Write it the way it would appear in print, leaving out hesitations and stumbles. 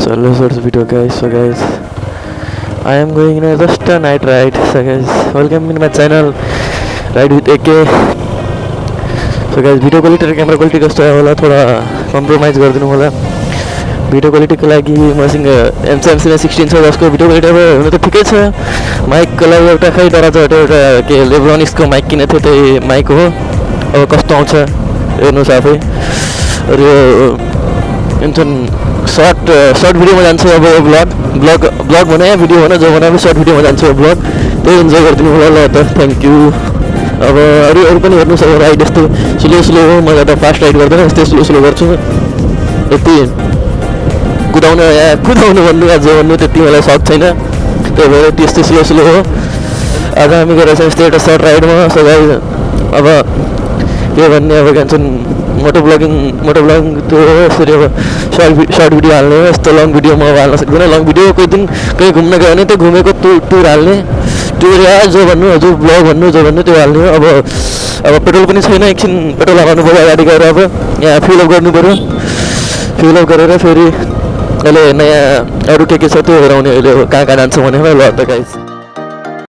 So hello, what's the video guys? So guys, I am going in just a night ride. So guys, welcome in my channel Ride with AK. So guys, video quality र camera quality कस्तो आयो होला थोड़ा compromise गरिदिनु होला. Video क्वालिटीको लागि मसँग एमसी 16 छ जसको भिडियो क्वालिटी अब हुन त ठिकै छ. माइकको लागि एउटा खै डराउँछ एउटा के लेब्रोनिक्सको माइक किनेको थिएँ त्यही माइक हो. अब कस्तो आउँछ हेर्नुहोस् आफै. र सर्ट भिडियोमा जान्छु अब ब्लग भने भिडियो भने जो भने सर्ट भिडियोमा जान्छु ब्लग त्यही इन्जोय गरिदिनु होला ल त थ्याङ्क यू. अब अरू पनि हेर्नुहोस् अब राइड यस्तो स्लो हो म ज्यादा फास्ट राइड गर्दैन यस्तै स्लो गर्छु. यति कुदाउनु भन्नु जो भन्नु त्यति मलाई सक छैन त्यही भएर त्यस्तै स्लो हो. आज हामी गएर चाहिँ यस्तो एउटा सर्ट राइडमा. सो गाइस अब के भन्ने अब भन्छ मोटो ब्लगिङ त्यो यसरी अब सर्ट भिडियो हाल्ने हो. यस्तो लङ भिडियो म हाल्न सक्दिनँ. लङ भिडियो कोही दिन कहीँ घुम्न गयो भने त्यो घुमेको टुर हाल्ने टुर या जो भन्नु जो ब्लग भन्नु जो भन्नु त्यो हाल्ने हो. अब पेट्रोल पनि छैन एकछिन पेट्रोल लगाउनु पऱ्यो अगाडि गएर. अब यहाँ फिलअप गर्नु पऱ्यो. फिलअप गरेर फेरि अहिले नयाँ अरू के छ त्यो हेराउने अहिले कहाँ जान्छ भनेर ल त गाइस.